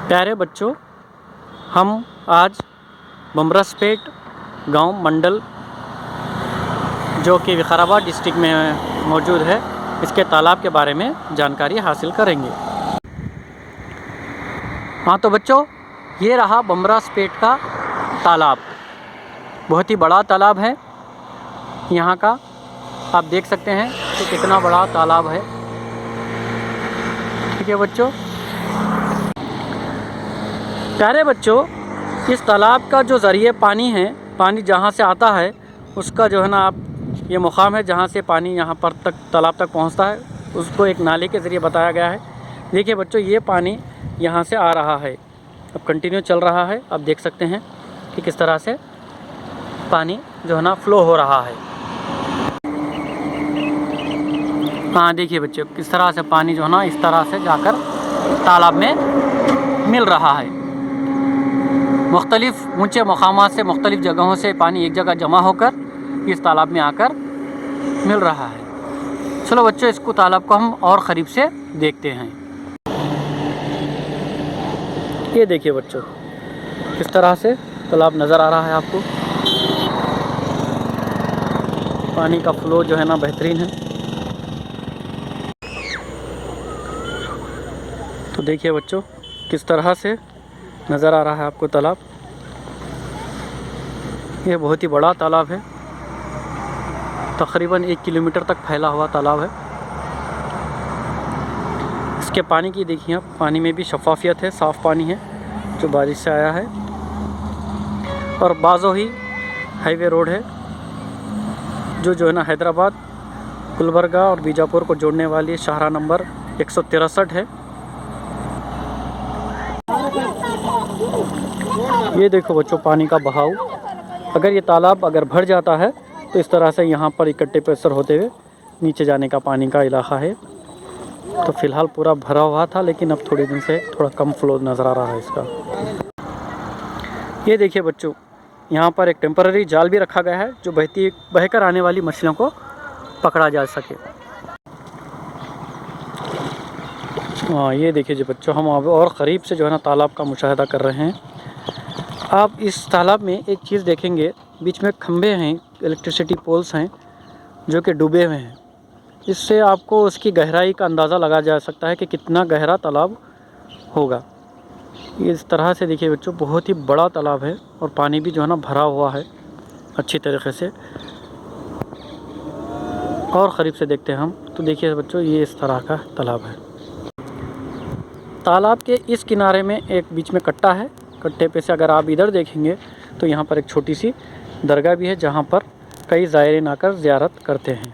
प्यारे बच्चों, हम आज बमरसपेट गांव मंडल जो कि विकाराबाद डिस्ट्रिक्ट में मौजूद है, इसके तालाब के बारे में जानकारी हासिल करेंगे। हाँ तो बच्चों, ये रहा बमरसपेट का तालाब। बहुत ही बड़ा तालाब है यहाँ का। आप देख सकते हैं कि कितना बड़ा तालाब है। ठीक है बच्चों। प्यारे बच्चों, इस तालाब का जो ज़रिए पानी है, पानी जहाँ से आता है उसका जो है ना, आप ये मुकाम है जहाँ से पानी यहाँ पर तक तालाब तक पहुँचता है, उसको एक नाले के ज़रिए बताया गया है। देखिए बच्चों, ये पानी यहाँ से आ रहा है, अब कंटिन्यू चल रहा है। आप देख सकते हैं कि किस तरह से पानी जो है ना फ्लो हो रहा है। हाँ देखिए बच्चों, किस तरह से पानी जो है ना इस तरह से जाकर तालाब में मिल रहा है। मुख्तलिफ़ ऊंचे मकामात से, मुख्तलिफ़ जगहों से पानी एक जगह जमा होकर इस तालाब में आकर मिल रहा है। चलो बच्चों, इसको तालाब को हम और क़रीब से देखते हैं। ये देखिए बच्चों, किस तरह से तालाब नज़र आ रहा है आपको। पानी का फ्लो जो है ना बेहतरीन है। तो देखिए बच्चों, किस तरह से नज़र आ रहा है आपको तालाब। ये बहुत ही बड़ा तालाब है, तकरीबन 1 किलोमीटर तक फैला हुआ तालाब है। इसके पानी की देखिए आप, पानी में भी शफाफियत है, साफ़ पानी है जो बारिश से आया है। और बाज़ो ही हाईवे रोड है जो है ना हैदराबाद, गुलबर्गा और बीजापुर को जोड़ने वाली शाहराह नंबर 163 है। ये देखो बच्चों, पानी का बहाव। अगर ये तालाब अगर भर जाता है तो इस तरह से यहाँ पर इकट्ठे प्रेशर होते हुए नीचे जाने का पानी का इलाका है। तो फ़िलहाल पूरा भरा हुआ था, लेकिन अब थोड़े दिन से थोड़ा कम फ्लो नज़र आ रहा है इसका। ये देखिए बच्चों, यहाँ पर एक टेम्पररी जाल भी रखा गया है जो बहकर आने वाली मछलियों को पकड़ा जा सके। हाँ ये देखिए जी बच्चों, हम अब और क़रीब से जो है ना तालाब का मुशाहिदा कर रहे हैं। आप इस तालाब में एक चीज़ देखेंगे, बीच में खंभे हैं, इलेक्ट्रिसिटी पोल्स हैं जो कि डूबे हुए हैं। इससे आपको उसकी गहराई का अंदाज़ा लगाया जा सकता है कि कितना गहरा तालाब होगा। इस तरह से देखिए बच्चों, बहुत ही बड़ा तालाब है और पानी भी जो है ना भरा हुआ है अच्छी तरीके से। और क़रीब से देखते हैं हम, तो देखिए बच्चों, ये इस तरह का तालाब है। तालाब के इस किनारे में एक बीच में कट्टा है। कट्टे पे से अगर आप इधर देखेंगे तो यहाँ पर एक छोटी सी दरगाह भी है जहाँ पर कई ज़ायरीन आकर ज़ियारत करते हैं।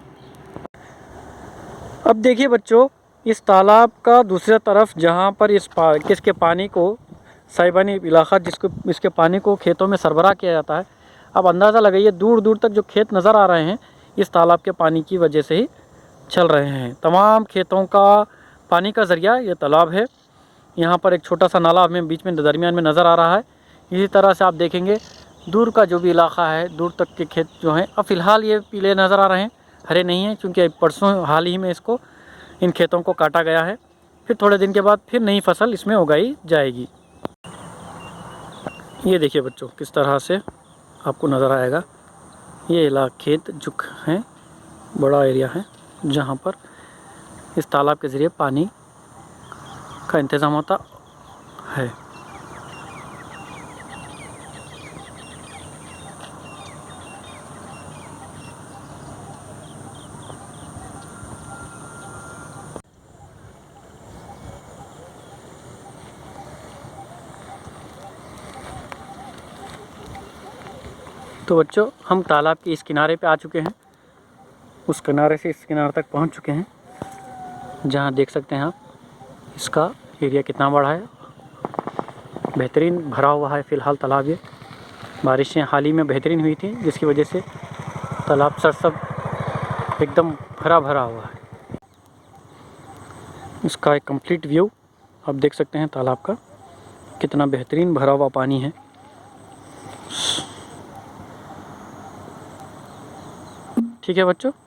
अब देखिए बच्चों, इस तालाब का दूसरी तरफ जहाँ पर इसके पानी को साइबानी इलाका, जिसको इसके पानी को खेतों में सरबराह किया जाता है। अब अंदाज़ा लगाइए, दूर दूर तक जो खेत नज़र आ रहे हैं इस तालाब के पानी की वजह से ही चल रहे हैं। तमाम खेतों का पानी का ज़रिया ये तालाब है। यहाँ पर एक छोटा सा नाला हमें बीच में दरमियान में नज़र आ रहा है। इसी तरह से आप देखेंगे दूर का जो भी इलाका है, दूर तक के खेत जो हैं, अब फ़िलहाल ये पीले नज़र आ रहे हैं, हरे नहीं हैं, क्योंकि परसों हाल ही में इन खेतों को काटा गया है। फिर थोड़े दिन के बाद फिर नई फसल इसमें उगाई जाएगी। ये देखिए बच्चों, किस तरह से आपको नज़र आएगा। ये खेत जो हैं, बड़ा एरिया है जहाँ पर इस तालाब के ज़रिए पानी का इंतज़ाम होता है। तो बच्चों, हम तालाब के इस किनारे पे आ चुके हैं। उस किनारे से इस किनारे तक पहुंच चुके हैं, जहां देख सकते हैं आप इसका एरिया कितना बड़ा है। बेहतरीन भरा हुआ है फ़िलहाल तालाब। ये बारिशें हाल ही में बेहतरीन हुई थी, जिसकी वजह से तालाब सरसब एकदम भरा भरा हुआ है। इसका एक कंप्लीट व्यू आप देख सकते हैं तालाब का, कितना बेहतरीन भरा हुआ पानी है। ठीक है बच्चों।